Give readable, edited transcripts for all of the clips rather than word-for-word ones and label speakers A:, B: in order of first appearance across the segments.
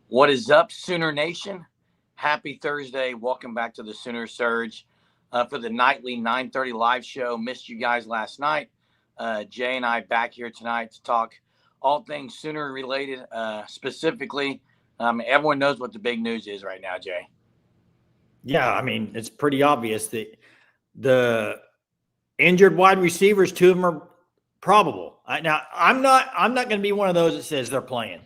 A: What is up, Sooner Nation? Happy Thursday. Welcome back to the Sooner Surge for the nightly 9:30 live show. Missed you guys last night. Jay and I back here tonight to talk all things Sooner related, specifically. Everyone knows what the big news is right now, Jay.
B: Yeah, I mean, it's pretty obvious that the injured wide receivers, two of them are probable. Now, I'm not going to be one of those that says they're playing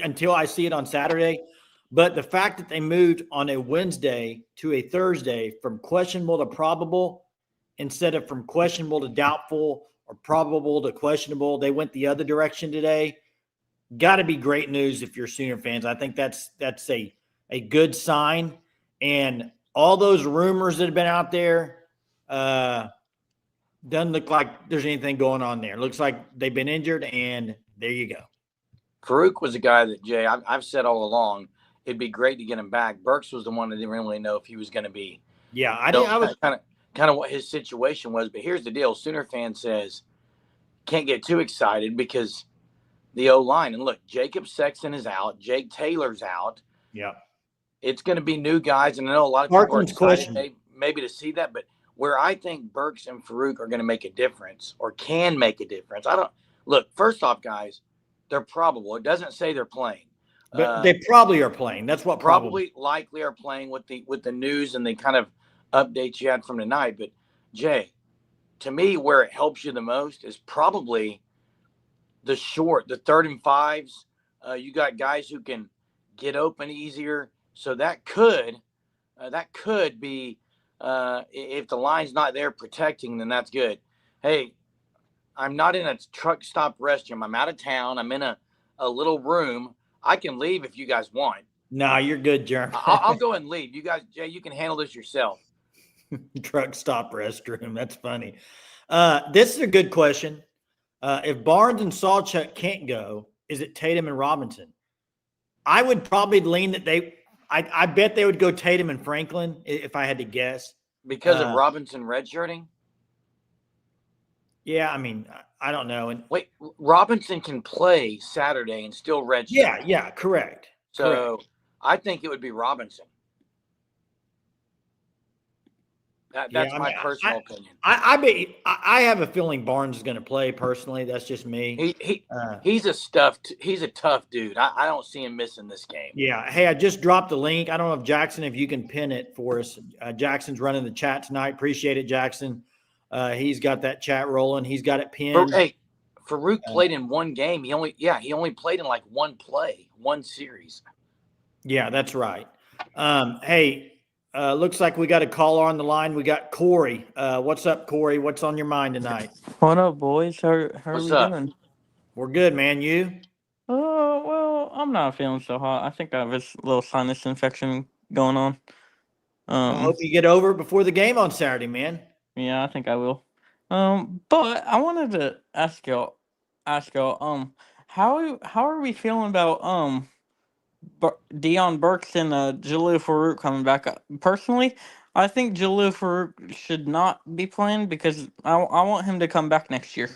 B: until I see it on Saturday. But the fact that they moved on a Wednesday to a Thursday from questionable to probable instead of from questionable to doubtful or probable to questionable, they went the other direction today. Got to be great news if you're Sooner fans. I think that's a good sign. And all those rumors that have been out there doesn't look like there's anything going on there. It looks like they've been injured, and there you go.
A: Farouk was a guy that, Jay, I've said all along, it'd be great to get him back. Burks was the one that didn't really know if he was going to be.
B: Yeah, I was
A: kind of what his situation was. But here's the deal. Sooner fan says can't get too excited because the O-line. And look, Jacob Sexton is out. Jake Taylor's out.
B: Yeah.
A: It's going to be new guys. And I know a lot of people are excited maybe to see that. But where I think Burks and Farouk are going to make a difference or can make a difference. Look, first off, guys, they're probable. It doesn't say they're playing.
B: But they probably are playing. That's what
A: probably likely are playing with the news and the kind of updates you had from tonight. But Jay, to me, where it helps you the most is probably the 3rd and 5s. You got guys who can get open easier, so that could be if the line's not there protecting, then that's good. Hey, I'm not in a truck stop restroom. I'm out of town. I'm in a little room. I can leave if you guys want.
B: No, you're good, Jeremy.
A: I'll go and leave. You guys, Jay, you can handle this yourself.
B: Truck stop restroom. That's funny. This is a good question. If Barnes and Sawchuk can't go, is it Tatum and Robinson? I would probably lean that I bet they would go Tatum and Franklin if I had to guess.
A: Because of Robinson redshirting?
B: Yeah, I mean, I don't know. And
A: wait, Robinson can play Saturday and still redshirt.
B: Yeah, correct.
A: So correct. I think it would be Robinson. That's my personal opinion.
B: I have a feeling Barnes is going to play personally. That's just me.
A: He's a tough dude. I don't see him missing this game.
B: Yeah. Hey, I just dropped the link. I don't know if Jackson, if you can pin it for us. Jackson's running the chat tonight. Appreciate it, Jackson. He's got that chat rolling. He's got it pinned.
A: Hey, Farouk played in one game. He only played in like one play, one series.
B: Yeah, that's right. Hey, looks like we got a caller on the line. We got Corey. What's up, Corey? What's on your mind tonight?
C: What up, boys? How are we doing?
B: We're good, man. You?
C: Well, I'm not feeling so hot. I think I have this little sinus infection going on.
B: I hope you get over it before the game on Saturday, man.
C: Yeah, I think I will. But I wanted to ask y'all, how are we feeling about Deion Burks and Jalil Farouk coming back up? Personally, I think Jalil Farouk should not be playing because I want him to come back next year.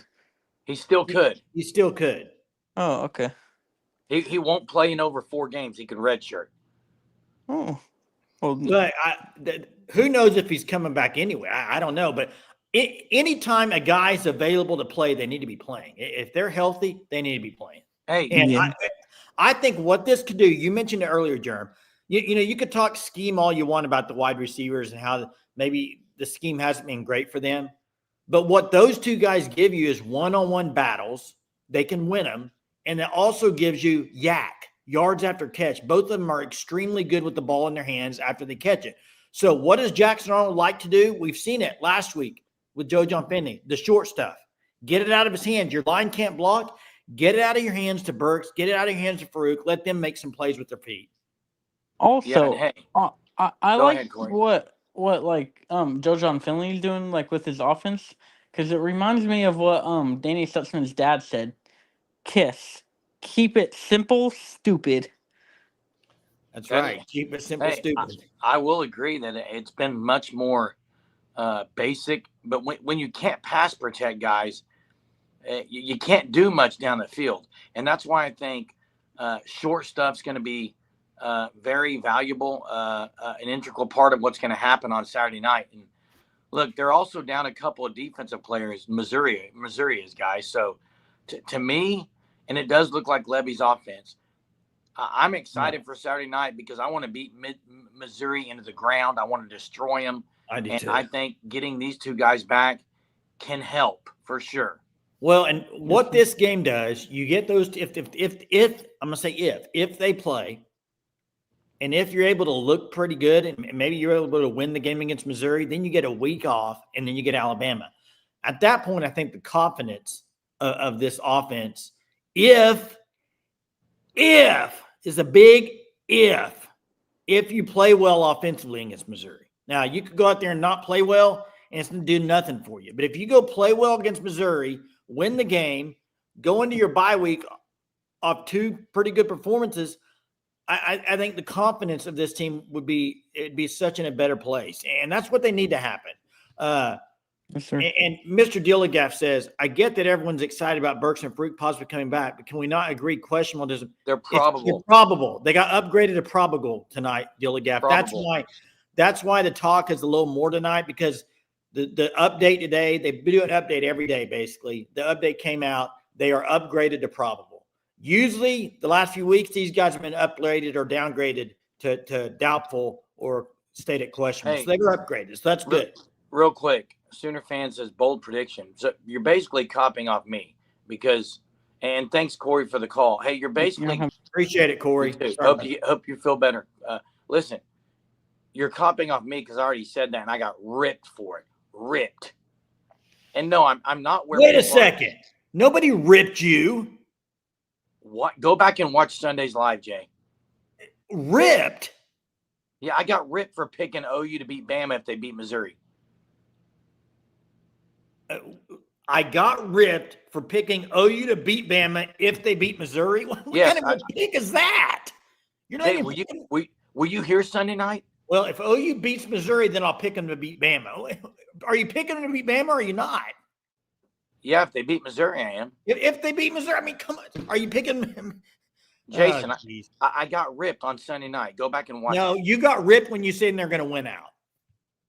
A: He still could.
B: He still could.
C: Oh, okay.
A: He won't play in over 4 games. He could redshirt.
C: Oh. Well,
B: but who knows if he's coming back anyway? I don't know. But anytime a guy's available to play, they need to be playing. If they're healthy, they need to be playing.
A: Hey,
B: and I think what this could do, you mentioned it earlier, Jerm. You could talk scheme all you want about the wide receivers and how maybe the scheme hasn't been great for them. But what those two guys give you is one-on-one battles. They can win them. And it also gives you yards after catch. Both of them are extremely good with the ball in their hands after they catch it. So what does Jackson Arnold like to do? We've seen it last week with Joe John Finley, the short stuff. Get it out of his hands. Your line can't block. Get it out of your hands to Burks. Get it out of your hands to Farouk. Let them make some plays with their feet.
C: Also, I like what Joe John Finley is doing with his offense because it reminds me of what Danny Stutzman's dad said. KISS. Keep it simple, stupid.
B: That's right. Keep it simple, stupid.
A: I will agree that it's been much more basic. But when you can't pass protect guys, you can't do much down the field. And that's why I think short stuff's going to be very valuable, an integral part of what's going to happen on Saturday night. And look, they're also down a couple of defensive players. Missouri is, guys. So to me, and it does look like Levy's offense. I'm excited for Saturday night because I want to beat Missouri into the ground. I want to destroy them.
B: I do too.
A: I think getting these two guys back can help for sure.
B: Well, and what this game does, you get those. If I'm gonna say if they play, and if you're able to look pretty good, and maybe you're able to win the game against Missouri, then you get a week off, and then you get Alabama. At that point, I think the confidence of this offense, if is a big if you play well offensively against Missouri. Now, you could go out there and not play well, and it's going to do nothing for you. But if you go play well against Missouri, win the game, go into your bye week off two pretty good performances, I think the confidence of this team it'd be such in a better place. And that's what they need to happen.
C: Yes, sir.
B: And Mr. Dilligaff says, I get that everyone's excited about Burks and Fruit possibly coming back, but can we not agree questionable?
A: They're probable.
B: It's probable. They got upgraded to probable tonight, Dilligaff.
A: Probable.
B: That's why the talk is a little more tonight, because the update today, they do an update every day, basically. The update came out. They are upgraded to probable. Usually, the last few weeks, these guys have been upgraded or downgraded to doubtful or stated questionable.
A: Hey,
B: so they were upgraded. So that's good.
A: Real quick, Sooner fan says bold prediction. So you're basically copying off me because, and thanks Corey for the call. Hey, you're basically
B: appreciate it, Corey.
A: Hope you feel better. Listen, you're copying off me because I already said that and I got ripped for it. Ripped. And no, I'm not where.
B: Wait a second. Nobody ripped you.
A: What? Go back and watch Sunday's live, Jay.
B: Ripped?
A: Yeah, I got ripped for picking OU to beat Bama if they beat Missouri.
B: I got ripped for picking OU to beat Bama if they beat Missouri. What kind of a pick is that? You're not even
A: were you here Sunday night?
B: Well, if OU beats Missouri, then I'll pick them to beat Bama. Are you picking them to beat Bama or are you not?
A: Yeah, if they beat Missouri, I am.
B: If they beat Missouri, I mean, come on. Are you picking them?
A: Jason, I got ripped on Sunday night. Go back and watch.
B: No, you got ripped when you said they're going to win out.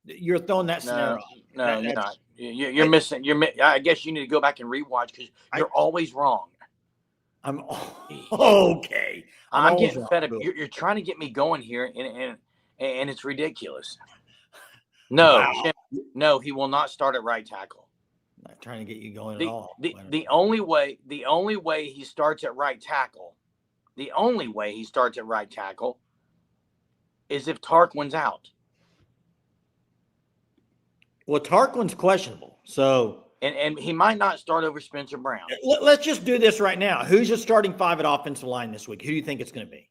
B: You're throwing that scenario.
A: No, you're not. You're missing. I guess you need to go back and rewatch because you're always wrong.
B: I'm okay.
A: I'm getting fed up. You're trying to get me going here, and it's ridiculous. No, wow. No, he will not start at right tackle.
B: I'm not trying to get you going at all.
A: The only way he starts at right tackle, is if Tarquin's out.
B: Well, Tarquin's questionable, so
A: and he might not start over Spencer Brown.
B: Let's just do this right now. Who's your starting five at offensive line this week? Who do you think it's going to be?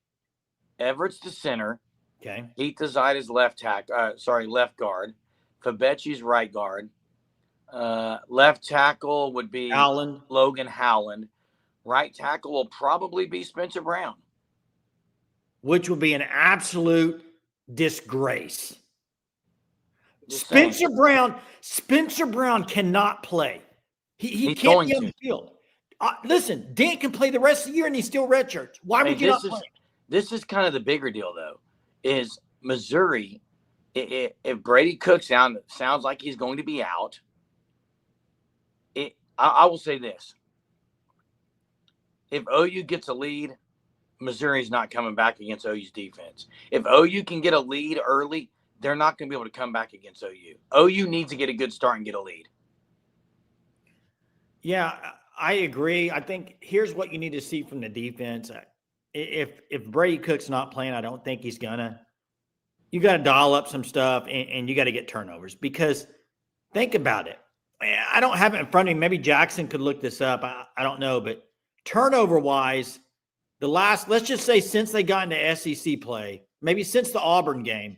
A: Everett's the center.
B: Okay.
A: Heath Desaida's left guard. Fabechi's right guard. Left tackle would be Logan Howland. Right tackle will probably be Spencer Brown.
B: Which would be an absolute disgrace. Spencer Brown cannot play. He can't be on the field. Listen, Dent can play the rest of the year and he's still redshirts. Why would you not play?
A: This is kind of the bigger deal, though, is Missouri, if Brady Cook sounds like he's going to be out, I will say this. If OU gets a lead, Missouri's not coming back against OU's defense. If OU can get a lead early, they're not going to be able to come back against OU. OU needs to get a good start and get a lead.
B: Yeah, I agree. I think here's what you need to see from the defense. If Brady Cook's not playing, I don't think he's gonna. You got to dial up some stuff, and you got to get turnovers, because think about it. I don't have it in front of me. Maybe Jackson could look this up. I don't know, but turnover-wise, let's just say since they got into SEC play, maybe since the Auburn game,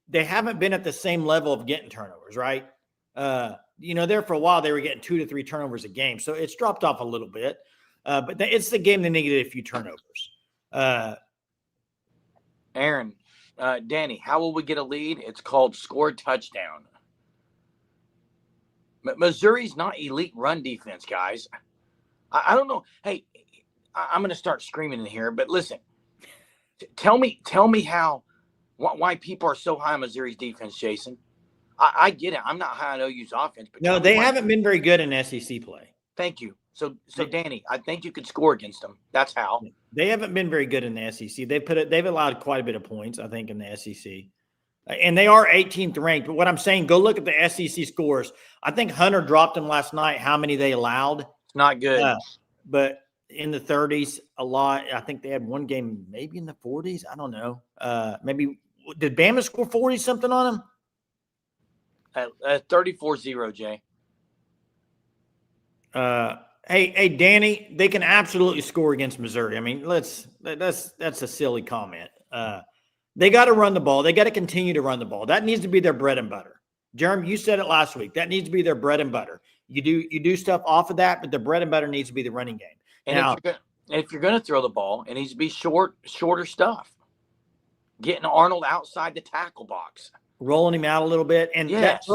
B: they haven't been at the same level of getting turnovers, right? There for a while they were getting 2 to 3 turnovers a game, so it's dropped off a little bit. But it's the game they needed a few turnovers.
A: Aaron, Danny, how will we get a lead? It's called score touchdown. Missouri's not elite run defense, guys. I don't know. Hey, I'm going to start screaming in here, but listen. Tell me how why people are so high on Missouri's defense, Jason. I get it. I'm not high on OU's offense, but
B: no, they haven't been very good in SEC play.
A: Thank you. So Danny, I think you could score against them. That's how.
B: They haven't been very good in the SEC. They've allowed quite a bit of points, I think, in the SEC. And they are 18th ranked. But what I'm saying, go look at the SEC scores. I think Hunter dropped them last night, how many they allowed.
A: It's not good.
B: But in the 30s, a lot. I think they had one game maybe in the 40s. I don't know. Maybe did Bama score 40 something on them?
A: 34-0, Jay.
B: Hey, Danny, they can absolutely score against Missouri. I mean, that's a silly comment. They got to run the ball. They got to continue to run the ball. That needs to be their bread and butter. Jeremy, you said it last week. That needs to be their bread and butter. You do stuff off of that, but the bread and butter needs to be the running game.
A: And now, if you're going to throw the ball, it needs to be shorter stuff. Getting Arnold outside the tackle box,
B: rolling him out a little bit, and
A: yes.
B: that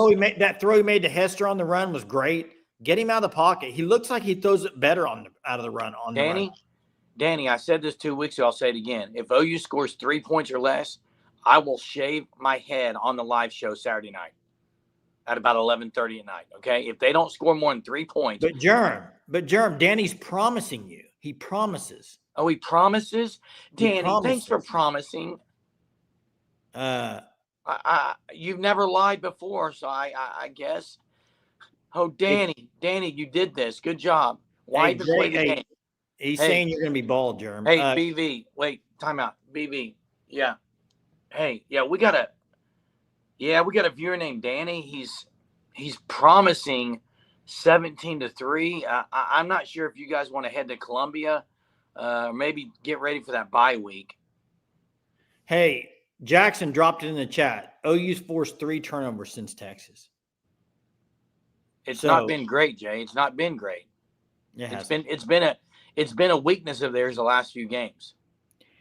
B: throw he made to Hester on the run was great. Get him out of the pocket. He looks like he throws it better out of the run.
A: Danny, I said this 2 weeks ago. I'll say it again. If OU scores 3 points or less, I will shave my head on the live show Saturday night at about 11:30 at night. Okay, if they don't score more than 3 points.
B: But Jerm, Danny's promising you. He promises.
A: Oh, he promises. Danny, thanks for promising. You've never lied before, so I guess. Oh, Danny, you did this. Good job. Why even play the game?
B: He's saying you're going to be bald, Jerm.
A: Hey, BV, wait, time out. BV, yeah. Hey, yeah, we got a viewer named Danny. He's promising 17-3. I'm not sure if you guys want to head to Columbia, maybe get ready for that bye week.
B: Hey, Jackson dropped it in the chat. OU's forced 3 turnovers since Texas.
A: It's not been great, Jay. It's not been great.
B: Yeah,
A: it's been a weakness of theirs the last few games.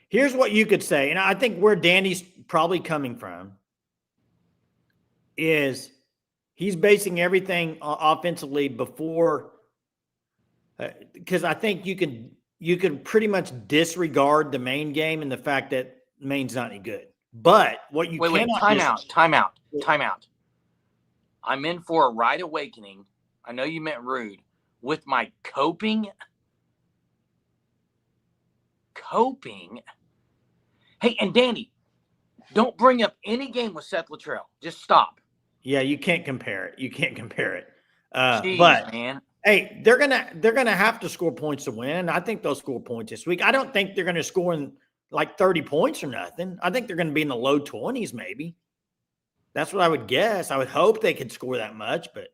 B: Here's what you could say, and I think where Danny's probably coming from is he's basing everything offensively before, because I think you can pretty much disregard the Maine game and the fact that Maine's not any good. But what you cannot
A: time out. I'm in for a right awakening. I know you meant rude with my coping. Hey, and Danny, don't bring up any game with Seth Luttrell. Just stop.
B: Yeah, you can't compare it.
A: Jeez,
B: but
A: man.
B: Hey, they're gonna have to score points to win, and I think they'll score points this week. I don't think they're gonna score in like 30 points or nothing. I think they're gonna be in the low 20s, maybe. That's what I would guess. I would hope they could score that much, but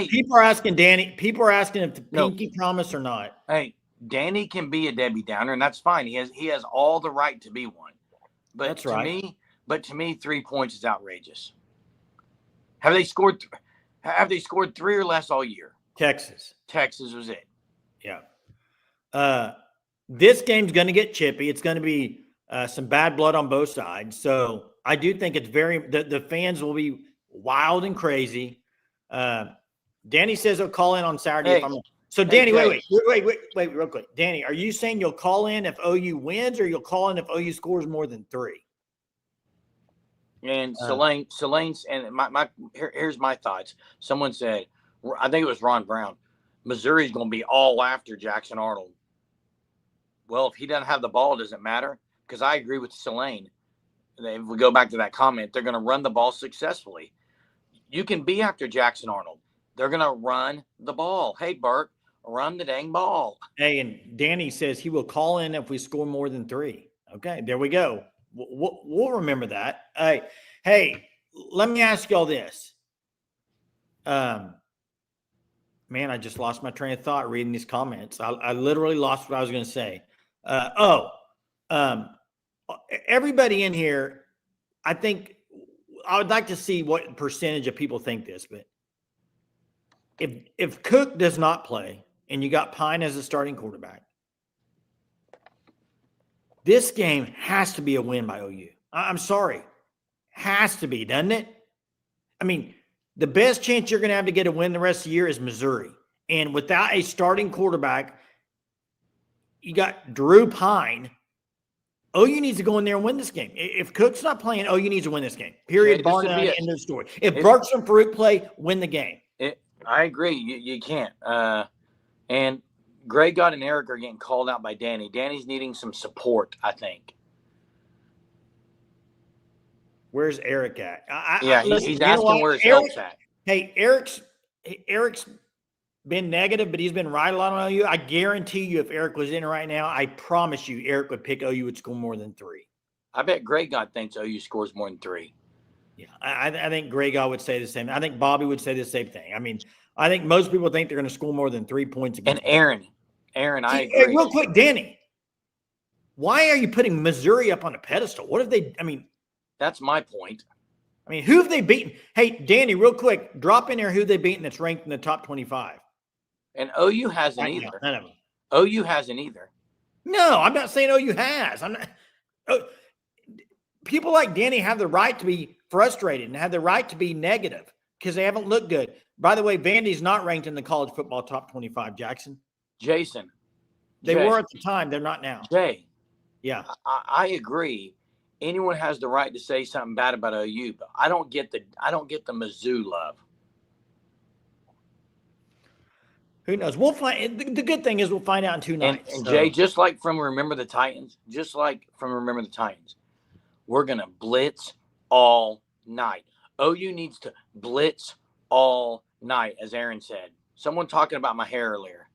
B: people are asking Danny. People are asking if the pinky promise or not.
A: Hey, Danny can be a Debbie Downer, and that's fine. He has all the right to be one. But
B: that's right.
A: To me, 3 points is outrageous. Have they scored 3 or less all year?
B: Texas
A: was it.
B: Yeah. This game's going to get chippy. It's going to be some bad blood on both sides. So I do think it's the fans will be wild and crazy. Danny says he'll call in on Saturday. So Danny, wait, real quick. Danny, are you saying you'll call in if OU wins, or you'll call in if OU scores more than 3?
A: And Selene's and here's my thoughts. Someone said, I think it was Ron Brown, Missouri's going to be all after Jackson Arnold. Well, if he doesn't have the ball, it doesn't matter, because I agree with Selene. If we go back to that comment, they're going to run the ball successfully. You can be after Jackson Arnold. They're going to run the ball. Hey, Bert, run the dang ball.
B: Hey, and Danny says he will call in if we score more than 3. Okay, there we go. We'll remember that. Hey, let me ask y'all this. Man, I just lost my train of thought reading these comments. I literally lost what I was going to say. Everybody in here, I think I would like to see what percentage of people think this, but if Cook does not play and you got Pine as a starting quarterback, this game has to be a win by OU. I'm sorry. Has to be, doesn't it? I mean, the best chance you're going to have to get a win the rest of the year is Missouri. And without a starting quarterback, you got Drew Pine. OU needs to go in there and win this game. If Cook's not playing, OU needs to win this game. Period. Bar none. End of story. If Burks and Farouk play, win the game.
A: I agree. You can't. And Greg Gott and Eric are getting called out by Danny. Danny's needing some support, I think.
B: Where's Eric at?
A: He's asking where's help's at.
B: Hey, Eric's been negative, but he's been right a lot on OU. I guarantee you, if Eric was in right now, I promise you, Eric would pick OU would score more than 3.
A: I bet Greg Gott thinks OU scores more than 3.
B: Yeah, I think Greg Gott would say the same. I think Bobby would say the same thing. I mean, I think most people think they're going to score more than 3 points against.
A: And Aaron, I agree.
B: Hey, real quick, Danny, why are you putting Missouri up on a pedestal? What have they? I mean,
A: that's my point.
B: I mean, who have they beaten? Hey, Danny, real quick, drop in there who they beaten that's ranked in the top 25.
A: And OU hasn't
B: right
A: either.
B: Now, none of them.
A: OU hasn't either.
B: No, I'm not saying OU has. I'm not. People like Danny have the right to be frustrated and have the right to be negative because they haven't looked good. By the way, Vandy's not ranked in the college football top 25, Jackson.
A: Jason.
B: They were at the time. They're not now.
A: Jay.
B: Yeah.
A: I agree. Anyone has the right to say something bad about OU, but I don't get the Mizzou love.
B: Who knows? We'll find. The good thing is we'll find out in 2 nights.
A: And Jay, just like from Remember the Titans, we're gonna blitz all night. OU needs to blitz all night, as Aaron said. Someone talking about my hair earlier.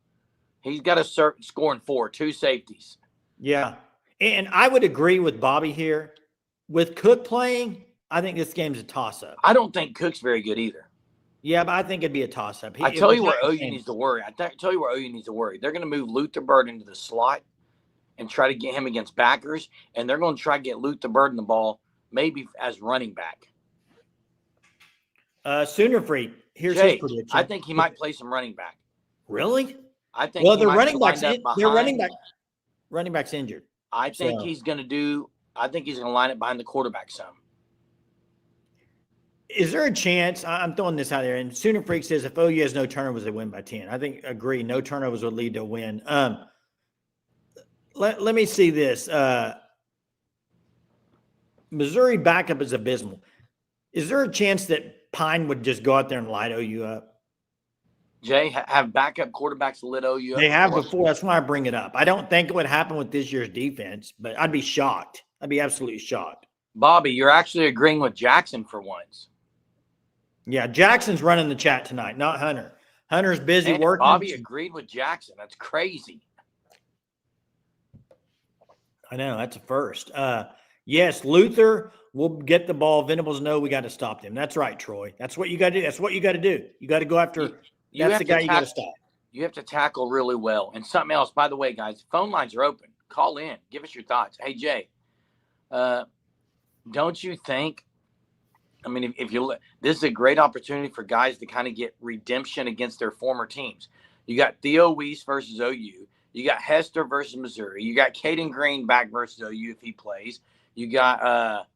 A: He's got a scoring 4, 2 safeties.
B: Yeah. And I would agree with Bobby here. With Cook playing, I think this game's a toss-up.
A: I don't think Cook's very good either.
B: Yeah, but I think it'd be a toss-up.
A: I tell you where OU needs to worry. They're going to move Luther Bird into the slot and try to get him against backers, and they're going to try to get Luther Bird in the ball maybe as running back.
B: Sooner Freak, here's
A: Jay,
B: his prediction.
A: I think he might play some running back.
B: Really?
A: I think.
B: Well, running back's injured.
A: I think he's going to line it behind the quarterback some.
B: Is there a chance? I'm throwing this out there, and Sooner Freak says if OU has no turnovers, they win by 10. I think agree. No turnovers would lead to a win. Let me see this. Missouri backup is abysmal. Is there a chance that Pine would just go out there and light OU up?
A: Jay, have backup quarterbacks lit OU up?
B: They have before. That's why I bring it up. I don't think it would happen with this year's defense, but I'd be shocked. I'd be absolutely shocked.
A: Bobby, you're actually agreeing with Jackson for once.
B: Yeah, Jackson's running the chat tonight, not Hunter. Hunter's busy working.
A: Bobby agreed with Jackson. That's crazy.
B: I know. That's a first. Yes, Luther will get the ball. Venables, no, we got to stop them. That's right, Troy. That's what you got to do. That's what you got to do. You got to go after that's the guy you got to stop.
A: You have to tackle really well. And something else, by the way, guys, phone lines are open. Call in. Give us your thoughts. Hey, Jay, don't you think, I mean, this is a great opportunity for guys to kind of get redemption against their former teams. You got Theo Weiss versus OU. You got Hester versus Missouri. You got Caden Green back versus OU if he plays. You got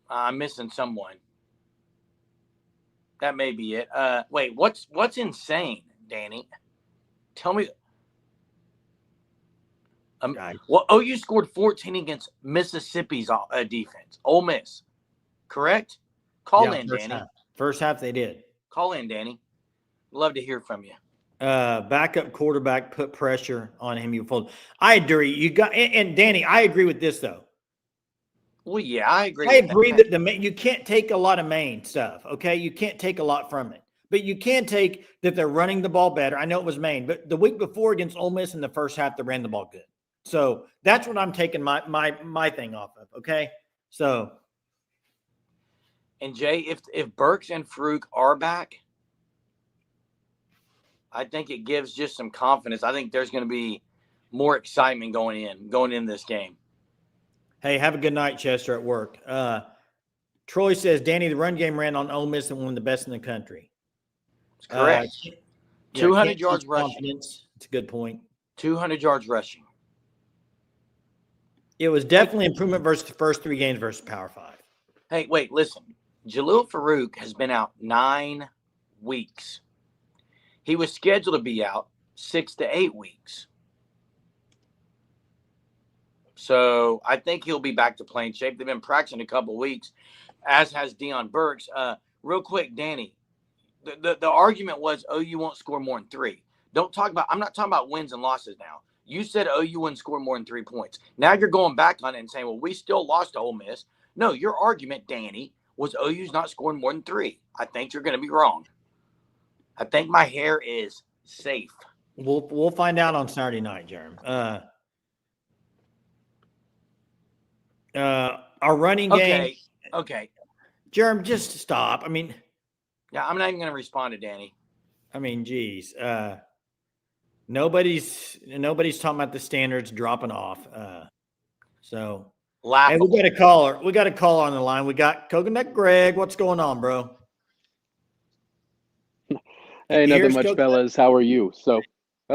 A: I'm missing someone. That may be it. Wait, what's insane, Danny? Tell me. Well, OU scored 14 against Mississippi's defense. Ole Miss, correct? Call in, Danny.
B: First half they did.
A: Call in, Danny. Love to hear from you.
B: Backup quarterback put pressure on him. You fold. I agree. You got and Danny. I agree with this though.
A: Well, yeah, I agree.
B: I agree that you can't take a lot of main stuff. Okay, you can't take a lot from it, but you can take that they're running the ball better. I know it was Maine, but the week before against Ole Miss in the first half, they ran the ball good. So that's what I'm taking my thing off of. Okay, so.
A: And Jay, if Burks and Farouk are back, I think it gives just some confidence. I think there's going to be more excitement going in this game.
B: Hey, have a good night, Chester, at work. Troy says, Danny, the run game ran on Ole Miss and one of the best in the country.
A: That's correct. 200 yards rushing.
B: It's a good point.
A: 200 yards rushing.
B: It was definitely improvement versus the first 3 games versus Power 5.
A: Hey, wait, listen. Jalil Farouk has been out 9 weeks. He was scheduled to be out 6 to 8 weeks. So I think he'll be back to playing shape. They've been practicing a couple of weeks, as has Deion Burks. Real quick, Danny, the argument was OU won't score more than 3. I'm not talking about wins and losses now. You said OU wouldn't score more than 3 points. Now you're going back on it and saying, well, we still lost to Ole Miss. No, your argument, Danny, was OU's not scoring more than 3. I think you're going to be wrong. I think my hair is safe.
B: We'll find out on Saturday night, Jeremy. Our running game.
A: Okay.
B: Jeremy, just stop. I mean,
A: yeah, I'm not even going to respond to Danny.
B: I mean, geez. Nobody's talking about the standards dropping off. So laughable. Hey, we got a caller. We got a caller on the line. We got Coconut Greg. What's going on, bro?
D: Hey, nothing much, fellas. How are you? So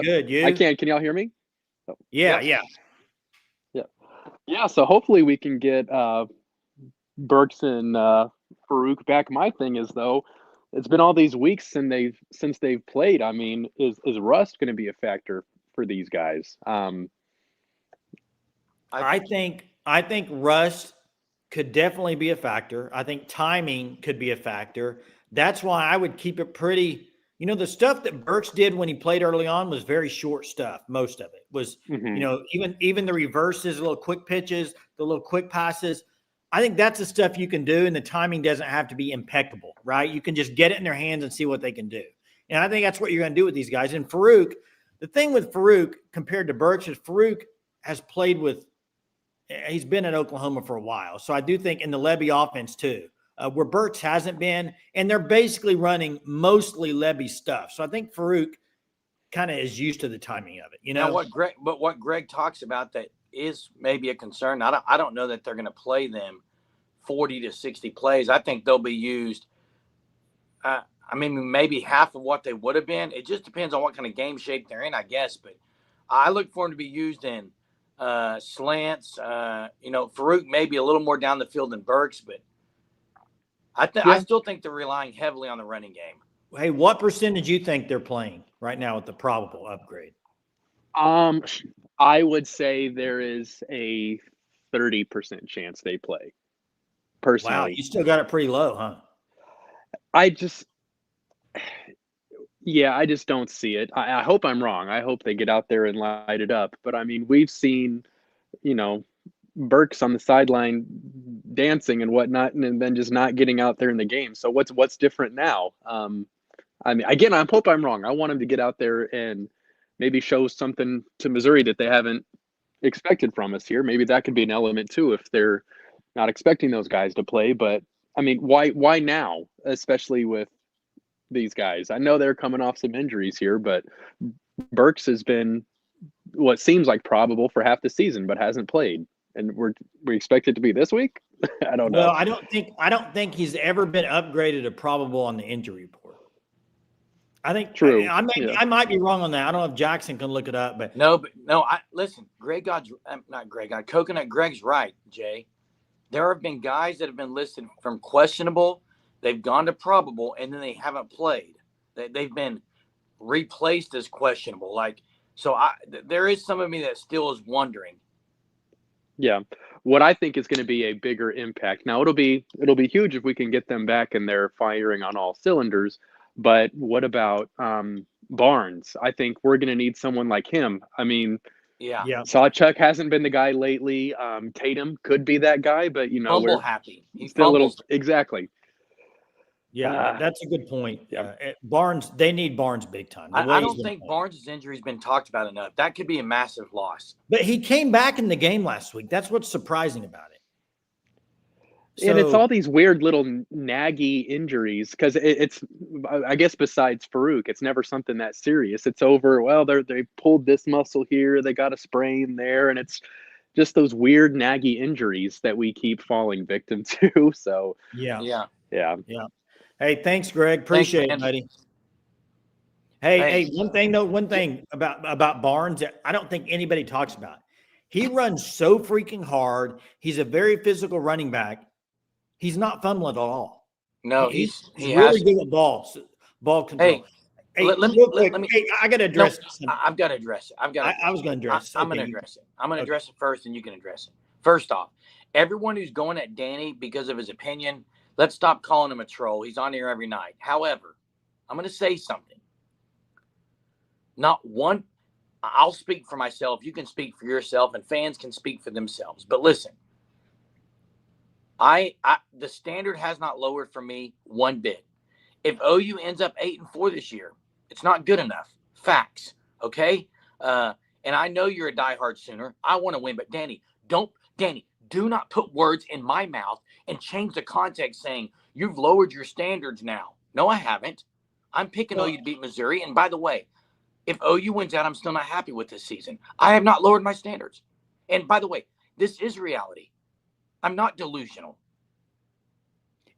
B: good. You?
D: I can. Can y'all hear me?
B: Oh, yeah.
D: So hopefully we can get Burks and Farouk back. My thing is, though, it's been all these weeks since they've played. I mean, is rust going to be a factor for these guys?
B: I think rust could definitely be a factor. I think timing could be a factor. That's why I would keep it pretty. You know, the stuff that Burks did when he played early on was very short stuff. Most of it was, even the reverses, the little quick pitches, the little quick passes. I think that's the stuff you can do, and the timing doesn't have to be impeccable, right? You can just get it in their hands and see what they can do. And I think that's what you're going to do with these guys. And Farouk, the thing with Farouk compared to Burks is Farouk has played with – he's been in Oklahoma for a while. So I do think in the Levy offense too, where Burks hasn't been, and they're basically running mostly Levy stuff. So I think Farouk kind of is used to the timing of it, you know.
A: Now what Greg talks about that is maybe a concern. I don't know that they're going to play them 40 to 60 plays. I think they'll be used. Maybe half of what they would have been. It just depends on what kind of game shape they're in, I guess. But I look for them to be used in slants. Farouk maybe a little more down the field than Burks, but I still think they're relying heavily on the running game.
B: Hey, what percentage you think they're playing right now with the probable upgrade?
D: I would say there is a 30% chance they play. Personally.
B: Wow, you still got it pretty low, huh?
D: I just don't see it. I hope I'm wrong. I hope they get out there and light it up. But, I mean, we've seen, Burks on the sideline dancing and whatnot, and then just not getting out there in the game. So what's different now? Again, I hope I'm wrong. I want him to get out there and maybe show something to Missouri that they haven't expected from us here. Maybe that could be an element too if they're not expecting those guys to play. But I mean, why now, especially with these guys? I know they're coming off some injuries here, but Burks has been what seems like probable for half the season, but hasn't played. And we expect it to be this week? I don't know.
B: Well, I don't think he's ever been upgraded to probable on the injury report. I think
D: true.
B: I might be wrong on that. I don't know if Jackson can look it up, but
A: listen, Coconut Greg's right, Jay. There have been guys that have been listed from questionable, they've gone to probable, and then they haven't played. They've been replaced as questionable. There is some of me that still is wondering.
D: Yeah. What I think is going to be a bigger impact. Now it'll be huge if we can get them back and they're firing on all cylinders. But what about Barnes? I think we're going to need someone like him. I mean, Sawchuk hasn't been the guy lately. Tatum could be that guy, but
A: we're happy. He's
D: still a little exactly.
B: Yeah, that's a good point. Barnes, they need Barnes big time.
A: I don't think Barnes' injury has been talked about enough. That could be a massive loss.
B: But he came back in the game last week. That's what's surprising about it.
D: And it's all these weird little naggy injuries because it's, I guess, besides Farouk, it's never something that serious. It's over. Well, they pulled this muscle here, they got a sprain there, and it's just those weird naggy injuries that we keep falling victim to. So
B: yeah. Hey, thanks, Greg. Appreciate it, buddy. Hey, one thing about Barnes that I don't think anybody talks about. He runs so freaking hard. He's a very physical running back. He's not fumbling at all.
A: No,
B: he's really good at ball control. Hey,
A: let me.
B: Hey, I got to address.
A: I've got to address it.
B: I was going to address.
A: I'm going to address it. I'm going to address it first, and you can address it. First off, everyone who's going at Danny because of his opinion, let's stop calling him a troll. He's on here every night. However, I'm going to say something. Not one. I'll speak for myself. You can speak for yourself, and fans can speak for themselves. But listen, the standard has not lowered for me one bit. If OU ends up 8-4 this year, it's not good enough. Facts. Okay. And I know you're a diehard Sooner. I want to win, but Danny, do not put words in my mouth and change the context saying you've lowered your standards now. No, I haven't. I'm picking OU to beat Missouri. And by the way, if OU wins out, I'm still not happy with this season. I have not lowered my standards. And by the way, this is reality. I'm not delusional.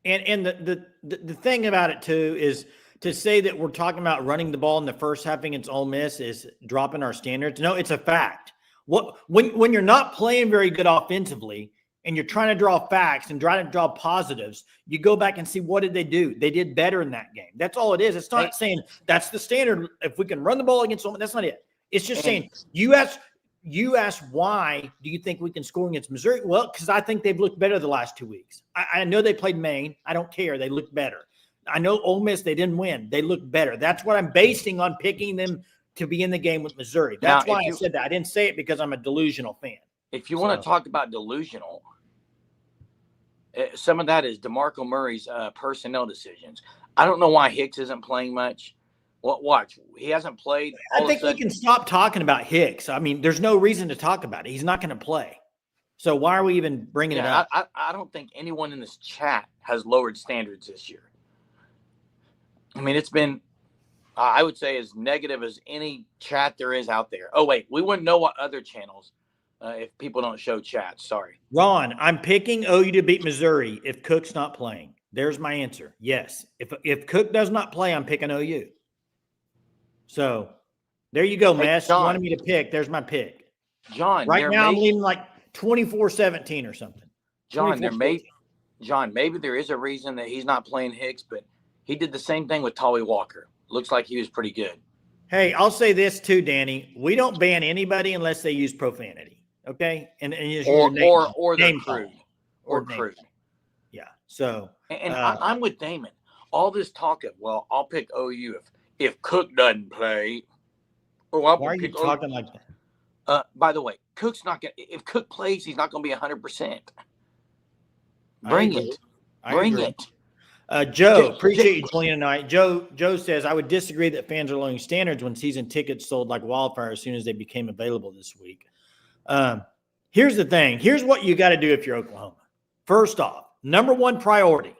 B: And the thing about it too is to say that we're talking about running the ball in the first half against Ole Miss is dropping our standards. No, it's a fact. When you're not playing very good offensively and you're trying to draw facts and trying to draw positives, you go back and see what did they do. They did better in that game. That's all it is. It's not saying that's the standard. If we can run the ball against someone, that's not it. It's just saying you asked why do you think we can score against Missouri? Well, because I think they've looked better the last 2 weeks. I know they played Maine. I don't care. They looked better. I know Ole Miss, they didn't win. They looked better. That's what I'm basing on picking them to be in the game with Missouri. That's why I said that. I didn't say it because I'm a delusional fan.
A: If you want to talk about delusional, some of that is DeMarco Murray's personnel decisions. I don't know why Hicks isn't playing much. Watch. He hasn't played.
B: I think we can stop talking about Hicks. I mean, there's no reason to talk about it. He's not going to play. So why are we even bringing it up?
A: I don't think anyone in this chat has lowered standards this year. I mean, it's been, I would say, as negative as any chat there is out there. Oh, wait. We wouldn't know what other channels if people don't show chats. Sorry.
B: Ron, I'm picking OU to beat Missouri if Cook's not playing. There's my answer. Yes. If Cook does not play, I'm picking OU. So there you go, Mess. You wanted me to pick. There's my pick.
A: John,
B: right now I'm leaving like 24-17 or something.
A: John, maybe there is a reason that he's not playing Hicks, but he did the same thing with Tolly Walker. Looks like he was pretty good.
B: Hey, I'll say this too, Danny. We don't ban anybody unless they use profanity. Okay, and
A: or they're crude or crude.
B: Yeah. So
A: I'm with Damon. All this talk of I'll pick OU if Cook doesn't play.
B: Why are you talking like that?
A: By the way, Cook's not going to – if Cook plays, he's not going to be 100%. Bring it.
B: Joe, appreciate you joining tonight. Joe says, I would disagree that fans are lowering standards when season tickets sold like wildfire as soon as they became available this week. Here's the thing. Here's what you got to do if you're Oklahoma. First off, number one priority,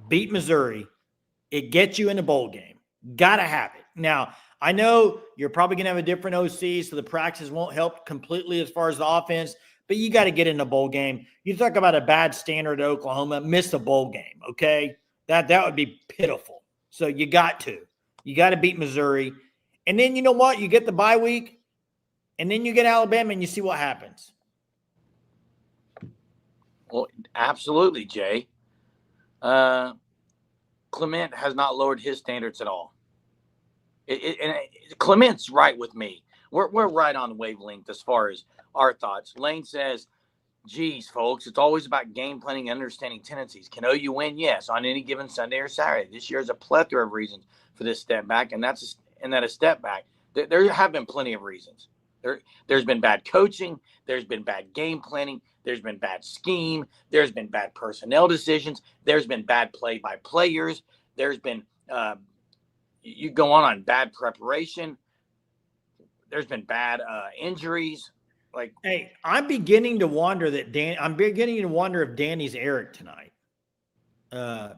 B: beat Missouri. It gets you in a bowl game. Got to have it. Now, I know you're probably going to have a different OC, so the practice won't help completely as far as the offense, but you got to get in a bowl game. You talk about a bad standard at Oklahoma, miss a bowl game, okay? That would be pitiful. So you got to. You got to beat Missouri. And then you know what? You get the bye week, and then you get Alabama, and you see what happens.
A: Well, absolutely, Jay. Clement has not lowered his standards at all. Clement's right with me. We're right on the wavelength as far as our thoughts. Lane says, geez, folks, it's always about game planning and understanding tendencies. Can OU win? Yes, on any given Sunday or Saturday. This year is a plethora of reasons for this step back, and that a step back. There have been plenty of reasons. There's been bad coaching. There's been bad game planning. There's been bad scheme. There's been bad personnel decisions. There's been bad play by players. There's been you go on bad preparation. There's been bad injuries.
B: Hey, I'm beginning to wonder if Danny's Eric tonight,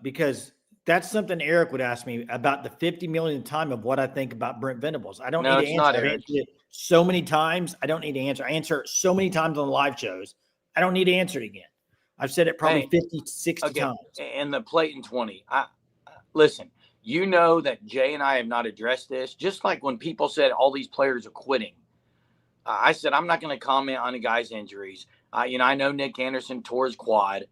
B: because that's something Eric would ask me about the 50 millionth time of what I think about Brent Venables. I don't need to answer. I've answered it so many times. I don't need to answer. I answer it so many times on the live shows. I don't need to answer it again. I've said it probably 50, 60 times.
A: And the plate in 20. Listen, you know that Jay and I have not addressed this. Just like when people said all these players are quitting. I said, I'm not going to comment on a guy's injuries. I know Nick Anderson tore his quad.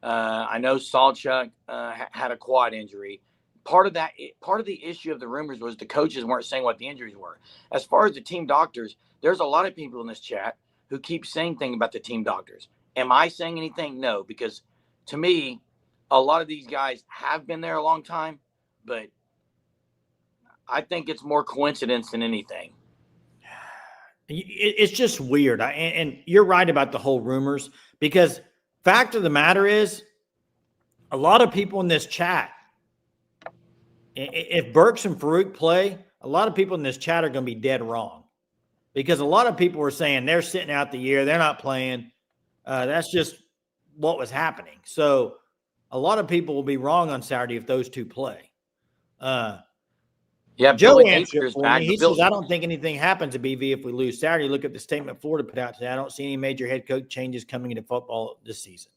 A: I know Salchuk had a quad injury. part of the issue of the rumors was the coaches weren't saying what the injuries were. As far as the team doctors, there's a lot of people in this chat who keep saying things about the team doctors. Am I saying anything? No, because to me, a lot of these guys have been there a long time, but I think it's more coincidence than anything.
B: It's just weird. And you're right about the whole rumors, because fact of the matter is, a lot of people in this chat, if Burks and Farouk play, a lot of people in this chat are going to be dead wrong, because a lot of people were saying they're sitting out the year, they're not playing. That's just what was happening. So a lot of people will be wrong on Saturday if those two play. Joe answered for me. He says, I don't think anything happens to BV if we lose Saturday. Look at the statement Florida put out today. I don't see any major head coach changes coming into football this season.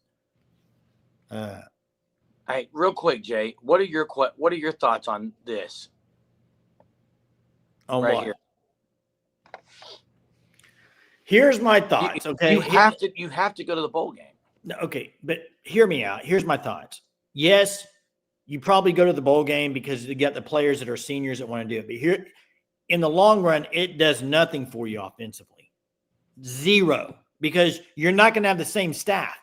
A: Hey, real quick, Jay, what are your thoughts on this?
B: On right what? Here's my thoughts.
A: You have to go to the bowl game.
B: Okay, but hear me out. Here's my thoughts. Yes, you probably go to the bowl game because you got the players that are seniors that want to do it. But here, in the long run, it does nothing for you offensively. Zero, because you're not going to have the same staff.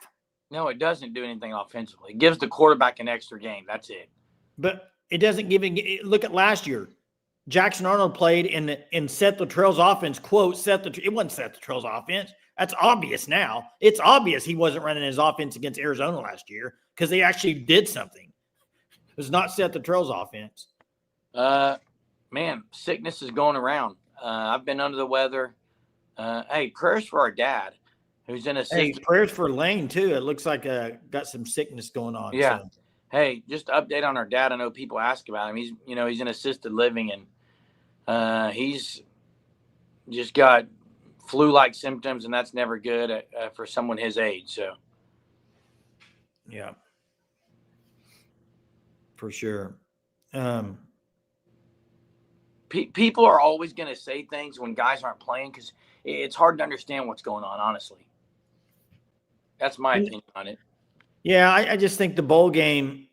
A: No, it doesn't do anything offensively. It gives the quarterback an extra game. That's it.
B: But it doesn't give – look at last year. Jackson Arnold played in Seth Luttrell's offense, quote, it wasn't Seth Luttrell's offense. That's obvious now. It's obvious he wasn't running his offense against Arizona last year because they actually did something. It was not Seth Luttrell's offense.
A: Man, sickness is going around. I've been under the weather. Hey, prayers for our dad, who's in a sick.
B: Hey, prayers for Lane too. It looks like got some sickness going on.
A: Yeah.
B: So.
A: Hey, just to update on our dad. I know people ask about him. He's in assisted living, and he's just got flu-like symptoms, and that's never good for someone his age. So.
B: Yeah. For sure.
A: People are always going to say things when guys aren't playing because it's hard to understand what's going on, honestly. That's my opinion on it.
B: Yeah, I just think the bowl game,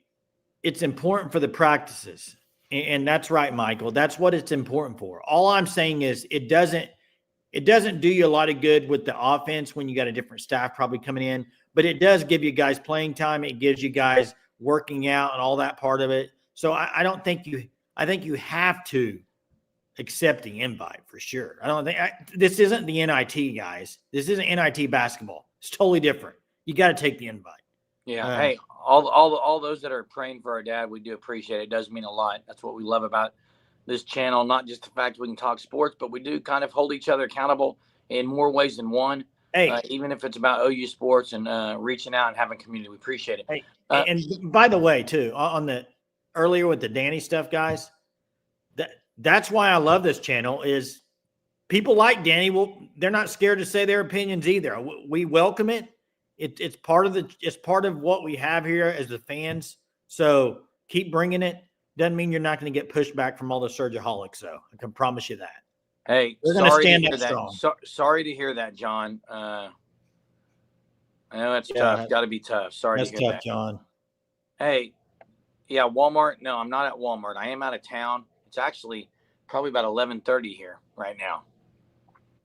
B: it's important for the practices. And that's right, Michael. That's what it's important for. All I'm saying is it doesn't do you a lot of good with the offense when you got a different staff probably coming in, but it does give you guys playing time. It gives you guys working out and all that part of it. So I think you have to accept the invite for sure. This isn't the NIT, guys. This isn't NIT basketball. It's totally different. You got to take the invite.
A: Yeah. Hey, all those that are praying for our dad, we do appreciate it. It does mean a lot. That's what we love about this channel. Not just the fact we can talk sports, but we do kind of hold each other accountable in more ways than one. Hey, even if it's about OU sports and reaching out and having community, we appreciate it.
B: Hey, and by the way, too, on the earlier with the Danny stuff, guys, that's why I love this channel. Is people like Danny? Well, they're not scared to say their opinions either. We welcome it. It's part of what we have here as the fans. So keep bringing it. Doesn't mean you're not going to get pushed back from all the Surgeaholics, though. I can promise you that.
A: Hey,
B: we're going to stand up strong.
A: Sorry to hear that, John. I know that's tough. Got to be tough. Sorry to hear that. That's tough,
B: John.
A: Hey, yeah, Walmart. No, I'm not at Walmart. I am out of town. It's actually probably about 11:30 here right now.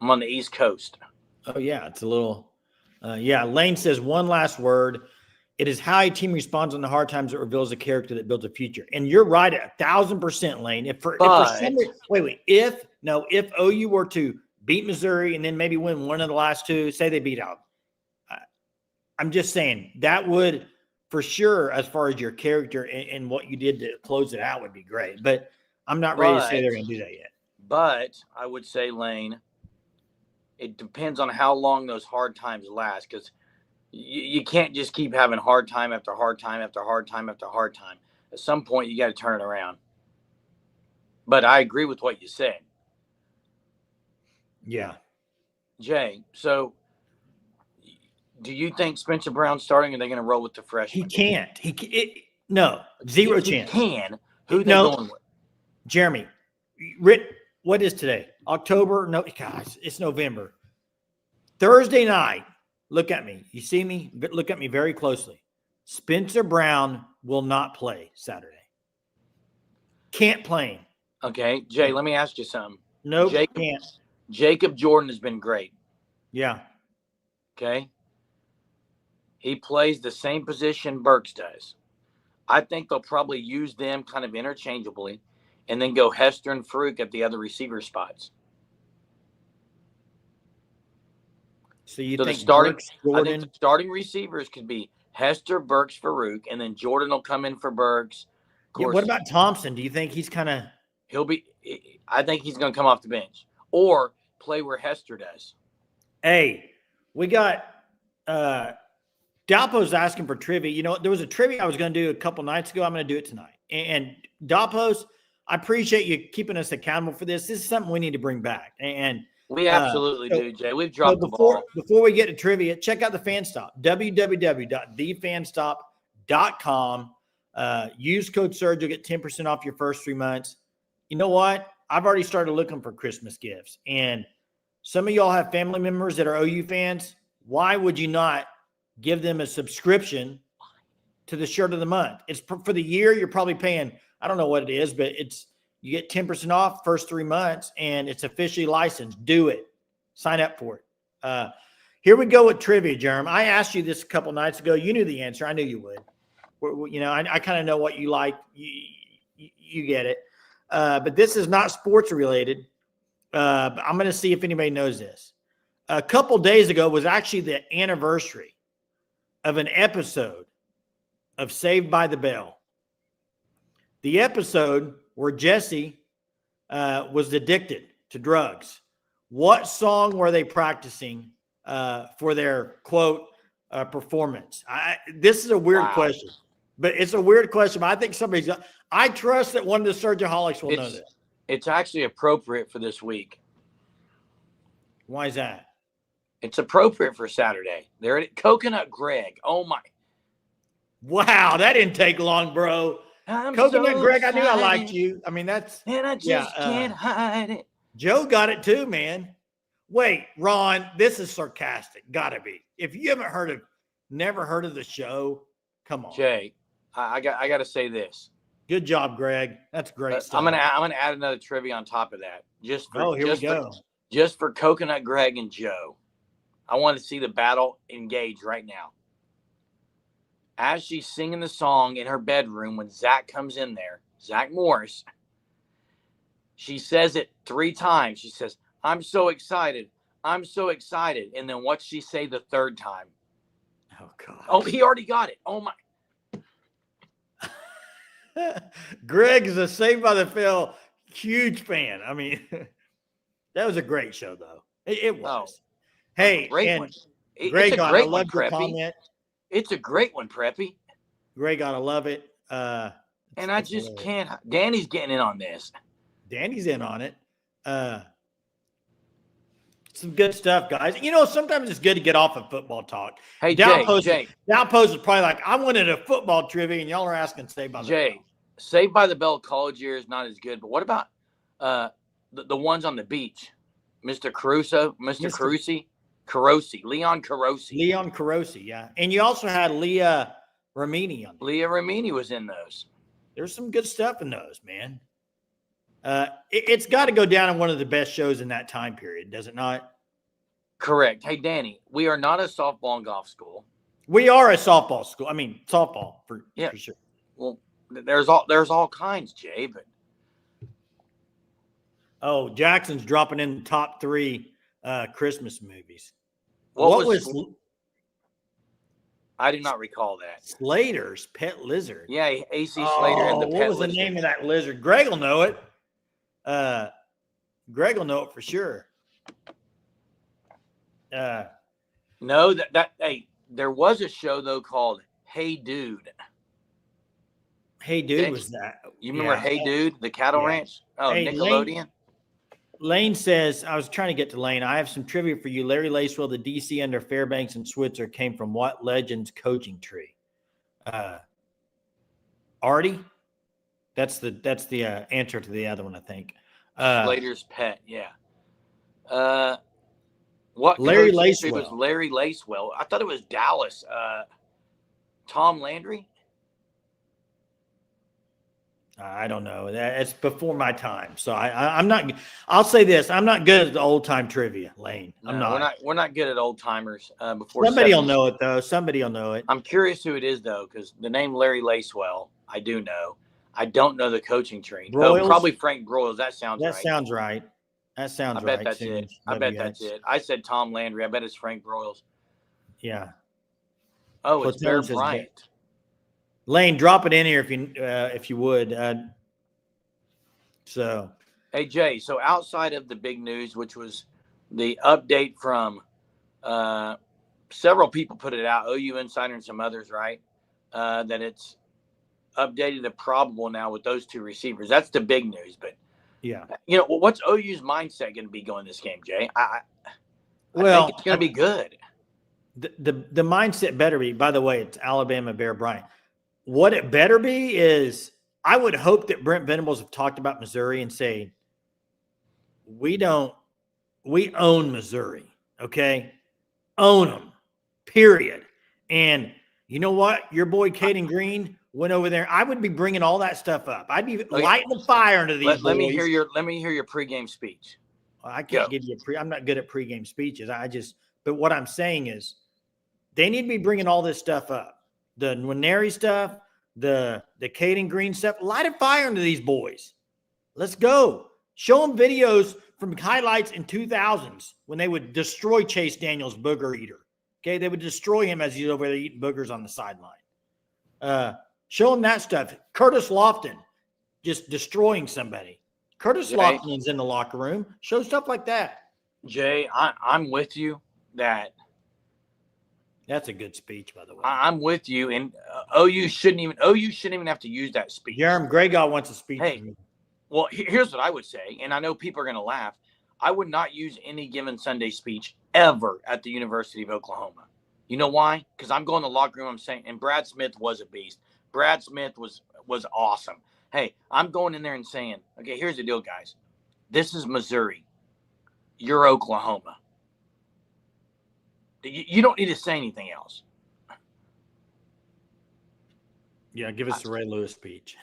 A: I'm on the East Coast.
B: Oh, yeah. It's a little Lane says one last word. It is how a team responds on the hard times that reveals a character that builds a future. And you're right 1,000%, Lane. If OU were to beat Missouri and then maybe win one of the last two, say they beat out. I'm just saying that would, for sure, as far as your character and what you did to close it out, would be great. But I'm not ready to say they're going to do that yet.
A: But I would say, Lane, it depends on how long those hard times last, because you can't just keep having hard time after hard time after hard time after hard time. At some point, you got to turn it around. But I agree with what you said.
B: Yeah.
A: Jay, so do you think Spencer Brown's starting, or are they going to roll with the freshman?
B: He can't. No, zero chance.
A: He can. Who they going with?
B: Jeremy. What is today? October? No, guys, it's November. Thursday night. Look at me. You see me? Look at me very closely. Spencer Brown will not play Saturday. Can't play him.
A: Okay, Jay, let me ask you something.
B: Nope, can't.
A: Jacob Jordan has been great.
B: Yeah.
A: Okay. He plays the same position Burks does. I think they'll probably use them kind of interchangeably and then go Hester and Farouk at the other receiver spots.
B: So you think
A: Burks,
B: Jordan?
A: I think the starting receivers could be Hester, Burks, Farouk, and then Jordan will come in for Burks.
B: Yeah, what about Thompson? Do you think he's kind of?
A: I think he's going to come off the bench or play where Hester does.
B: Hey, we got Dalpo's asking for trivia. You know, there was a trivia I was going to do a couple nights ago. I'm going to do it tonight. And Dalpo's, I appreciate you keeping us accountable for this. This is something we need to bring back. And
A: we absolutely do, Jay. We've dropped the ball.
B: Before we get to trivia, check out the Fan Stop, www.thefanstop.com. Use code SURGE. You'll get 10% off your first 3 months. You know what? I've already started looking for Christmas gifts. And some of y'all have family members that are OU fans. Why would you not give them a subscription to the shirt of the month? It's for the year. You're probably paying, I don't know what it is, but you get 10% off first 3 months and it's officially licensed. Do it. Sign up for it. Here we go with trivia, Jerm. I asked you this a couple nights ago. You knew the answer. I knew you would. You know, I kind of know what you like. You get it. But this is not sports related. But I'm going to see if anybody knows this. A couple days ago was actually the anniversary of an episode of Saved by the Bell. The episode where Jesse was addicted to drugs. What song were they practicing for their, quote, performance? This is a weird question. But it's a weird question. But I think I trust that one of the Surgeaholics will know this.
A: It's actually appropriate for this week.
B: Why is that?
A: It's appropriate for Saturday. They're at Coconut Greg. Oh, my.
B: Wow, that didn't take long, bro. Coconut Greg, I knew I liked you. I mean, that's.
A: And I just can't hide it.
B: Joe got it too, man. Wait, Ron, this is sarcastic. Gotta be. If you haven't never heard of the show, come on.
A: Jay, I got to say this.
B: Good job, Greg. That's great stuff.
A: I'm gonna add another trivia on top of that.
B: Here we go.
A: Just for Coconut Greg and Joe. I want to see the battle engage right now. As she's singing the song in her bedroom when Zach comes in there, Zach Morris, she says it 3 times. She says, "I'm so excited. I'm so excited." And then what's she say the 3rd time?
B: Oh, God.
A: Oh, he already got it. Oh, my.
B: Greg is a Saved by the Bell huge fan. I mean, that was a great show, though. It was. Hey,
A: great one.
B: Greg, I love your comment.
A: It's a great one, Preppy.
B: Greg, I love it.
A: And I just can't. Danny's getting in on this.
B: Danny's in on it. Some good stuff, guys. You know, sometimes it's good to get off of football talk.
A: Hey,
B: Jay. Downpost is probably like, I wanted a football trivia, and y'all are asking Saved by the Bell.
A: Saved by the Bell college year is not as good, but what about the ones on the beach? Mr. Caruso, Mr. Carosi, Leon Carosi.
B: Leon Carosi, yeah. And you also had Leah Ramini on there.
A: Leah Ramini was in those.
B: There's some good stuff in those, man. It's got to go down in one of the best shows in that time period, does it not?
A: Correct. Hey, Danny, we are not a softball and golf school.
B: We are a softball school. I mean, softball for sure.
A: Well, there's all kinds, Jay. But
B: Jackson's dropping in the top 3 Christmas movies.
A: What was I do not recall that.
B: Slater's Pet Lizard.
A: Yeah, AC Slater and the Pet Lizard.
B: What was the name of that lizard? Greg will know it. Greg will know it for sure.
A: No, there was a show though called Hey Dude.
B: Hey Dude was that?
A: You remember Hey Dude, the cattle ranch? Oh, hey, Nickelodeon.
B: Lane says, I was trying to get to Lane. I have some trivia for you. Larry Lacewell, the DC under Fairbanks and Switzer, came from what Legends coaching tree? Artie? That's the answer to the other one, I think.
A: Slater's pet, yeah. What
B: Larry Lacewell
A: was Larry Lacewell? I thought it was Dallas. Tom Landry.
B: I don't know. It's before my time, so I'm not. I'll say this: I'm not good at the old time trivia, Lane. I'm not.
A: We're not good at old timers. Before
B: somebody
A: 70s.
B: will know it though. Somebody will know it.
A: I'm curious who it is though, because the name Larry Lacewell, I do know. I don't know the coaching tree. Oh, probably Frank Broyles. That sounds right.
B: That sounds right. That sounds right.
A: I bet that's it. I bet that's it. I said Tom Landry. I bet it's Frank Broyles.
B: Yeah.
A: Oh, it's Bear Bryant.
B: Lane, drop it in here if you would. So,
A: hey Jay. So outside of the big news, which was the update from several people put it out, OU Insider and some others, right? That it's updated to probable now with those two receivers. That's the big news. But
B: yeah,
A: what's OU's mindset going to be going this game, Jay? I think it's going to be good.
B: The mindset better be. By the way, it's Alabama Bear Bryant. What it better be is, I would hope that Brent Venables have talked about Missouri and say, we own Missouri, okay? Own them, period. And you know what? Your boy Caden Green went over there. I would be bringing all that stuff up. I'd be lighting the fire into these boys.
A: Let me hear your pregame speech.
B: I can't give you I'm not good at pregame speeches. But what I'm saying is, they need to be bringing all this stuff up. The Nwaneri stuff, the Caden Green stuff. Light a fire into these boys. Let's go. Show them videos from highlights in 2000s when they would destroy Chase Daniels, booger eater. Okay, they would destroy him as he's over there eating boogers on the sideline. Show them that stuff. Curtis Lofton just destroying somebody. Curtis Lofton's in the locker room. Show stuff like that.
A: Jay, I'm with you that.
B: That's a good speech, by the way.
A: I'm with you, and OU shouldn't even have to use that speech.
B: Jeremy Gregoff wants a speech.
A: Hey, well, here's what I would say, and I know people are going to laugh. I would not use any given Sunday speech ever at the University of Oklahoma. You know why? Because I'm going to the locker room. I'm saying, and Brad Smith was a beast. Brad Smith was awesome. Hey, I'm going in there and saying, okay, here's the deal, guys. This is Missouri. You're Oklahoma. You don't need to say anything else.
B: Yeah, give us the Ray Lewis speech.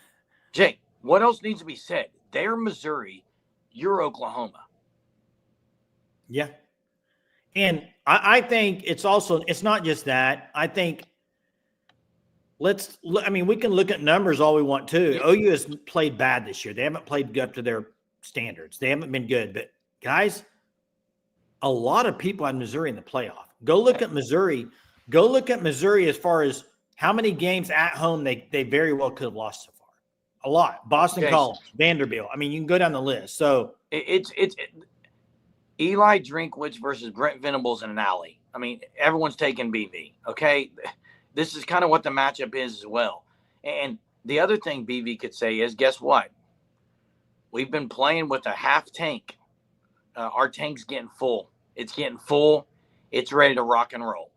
A: Jay, what else needs to be said? They're Missouri. You're Oklahoma.
B: Yeah. And I think it's not just that. I think we can look at numbers all we want to. Yeah. OU has played bad this year. They haven't played up to their standards. They haven't been good. But, guys, a lot of people had Missouri in the playoff. Go look at Missouri. Go look at Missouri as far as how many games at home they very well could have lost so far. A lot. Boston College, Vanderbilt. I mean, you can go down the list. So
A: it's Eli Drinkwitz versus Brent Venables in an alley. I mean, everyone's taking BV. Okay, this is kind of what the matchup is as well. And the other thing BV could say is, guess what? We've been playing with a half tank. Our tank's getting full. It's getting full. It's ready to rock and roll.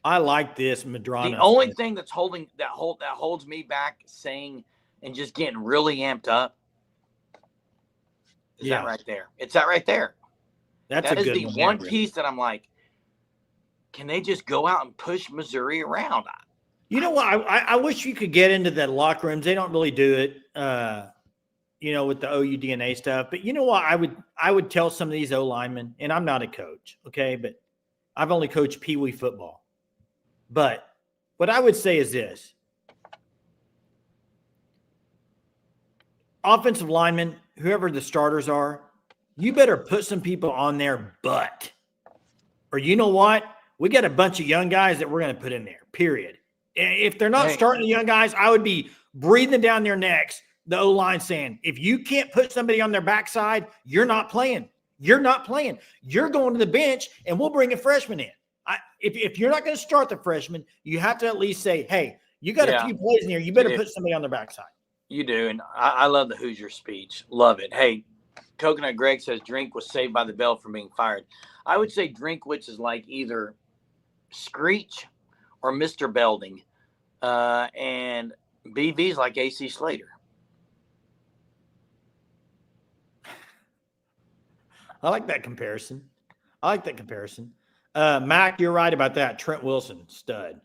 B: I like this, Madrano.
A: The only thing that's holds me back saying and just getting really amped up is that right there. It's that right there. That is the one piece that I'm like, can they just go out and push Missouri around?
B: You know what? I wish you could get into the locker rooms. They don't really do it, with the OU DNA stuff. But you know what? I would tell some of these O linemen, and I'm not a coach, okay, but I've only coached Pee Wee football. But what I would say is this. Offensive linemen, whoever the starters are, you better put some people on their butt. Or you know what? We got a bunch of young guys that we're going to put in there, period. If they're not starting the young guys, I would be breathing down their necks, the O-line saying, if you can't put somebody on their backside, you're not playing. You're not playing. You're going to the bench, and we'll bring a freshman in. If you're not going to start the freshman, you have to at least say, hey, you got a few plays in here. You better put somebody on their backside.
A: You do, and I love the Hoosier speech. Love it. Hey, Coconut Greg says Drink was saved by the bell from being fired. I would say Drinkwitz is like either Screech or Mr. Belding, and BV's like AC Slater.
B: I like that comparison. Mac, you're right about that. Trent Wilson, stud.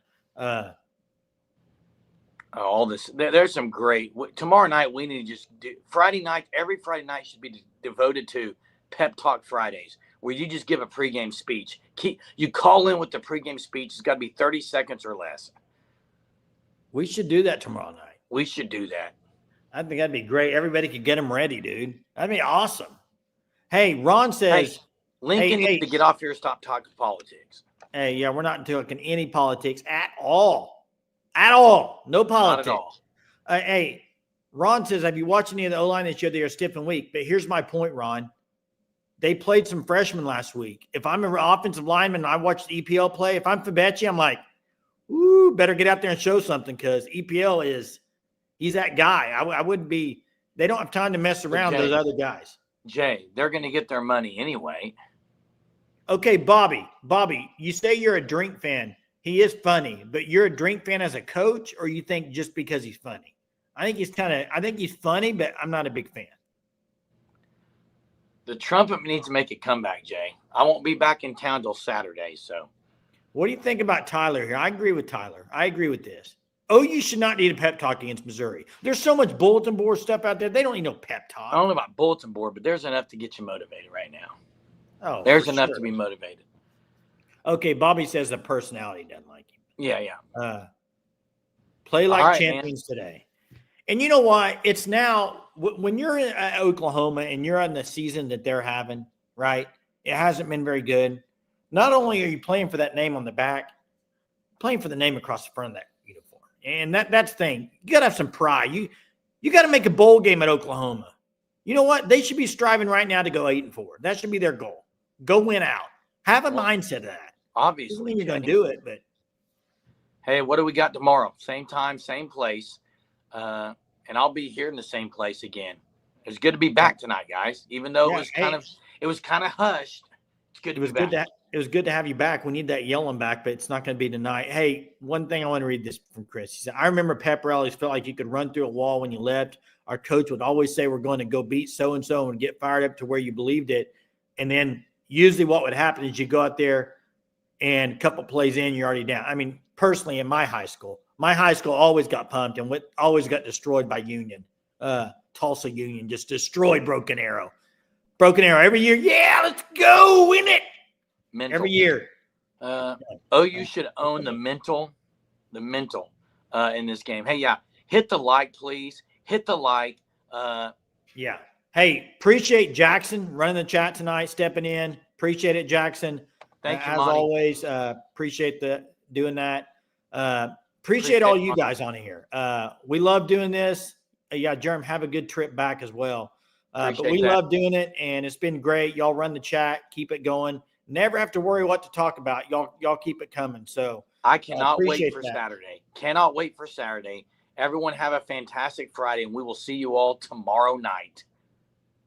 A: All this. There's some great. Tomorrow night we need to just do Friday night. Every Friday night should be devoted to Pep Talk Fridays, where you just give a pregame speech. You call in with the pregame speech. It's got to be 30 seconds or less.
B: We should do that tomorrow night.
A: We should do that.
B: I think that'd be great. Everybody could get them ready, dude. That'd be awesome. Hey, Ron says,
A: Lincoln needs to get off here and stop talking politics.
B: Hey, yeah, we're not talking any politics at all. At all. No politics.
A: Not at all.
B: Hey, Ron says, have you watched any of the O-line this year? They are stiff and weak. But here's my point, Ron. They played some freshmen last week. If I'm an offensive lineman and I watch the EPL play, if I'm Fabechi, I'm like, ooh, better get out there and show something because EPL he's that guy. I wouldn't be – they don't have time to mess around those other guys.
A: Jay, they're going to get their money anyway.
B: Okay, Bobby, you say you're a Drink fan. He is funny, but you're a Drink fan as a coach, or you think just because he's funny? I think he's funny, but I'm not a big fan.
A: The trumpet needs to make a comeback, Jay. I won't be back in town till Saturday, so.
B: What do you think about Tyler here? I agree with Tyler. I agree with this. OU should not need a pep talk against Missouri. There's so much bulletin board stuff out there. They don't need no pep talk.
A: I don't know about bulletin board, but there's enough to get you motivated right now.
B: Oh,
A: there's enough to be motivated.
B: Okay, Bobby says the personality doesn't like him.
A: Yeah.
B: Play like champions today. And you know what? It's now when you're in Oklahoma and you're on the season that they're having, right? It hasn't been very good. Not only are you playing for that name on the back, playing for the name across the front of that uniform. And that's the thing. You got to have some pride. You got to make a bowl game at Oklahoma. You know what? They should be striving right now to go 8-4. That should be their goal. Go win out. Have a mindset of that.
A: Obviously.
B: Doesn't mean you're going to do it, but.
A: Hey, what do we got tomorrow? Same time, same place. And I'll be here in the same place again. It's good to be back tonight, guys. Even though it was kind of hushed. It's good to be back.
B: It was good to have you back. We need that yelling back, but it's not going to be tonight. Hey, one thing I want to read this from Chris. He said, I remember pep rallies felt like you could run through a wall when you left. Our coach would always say, we're going to go beat so-and-so and get fired up to where you believed it. And then usually what would happen is you go out there and a couple plays in, you're already down. I mean, personally in my high school always got pumped and always got destroyed by Union. Tulsa Union just destroyed Broken Arrow. Broken Arrow every year. Yeah, let's go win it.
A: Mental.
B: Every year.
A: OU should own the mental in this game. Hey, hit the like, please. Hit the like.
B: Yeah. Hey, appreciate Jackson running the chat tonight, stepping in. Appreciate it, Jackson.
A: Thank you,
B: as
A: Monty.
B: always. Appreciate doing that. Appreciate all you guys on here. We love doing this. Jerem, have a good trip back as well. But we love doing it, and it's been great. Y'all run the chat, keep it going. Never have to worry what to talk about. Y'all keep it coming. So
A: I cannot wait for Saturday. Cannot wait for Saturday. Everyone have a fantastic Friday, and we will see you all tomorrow night.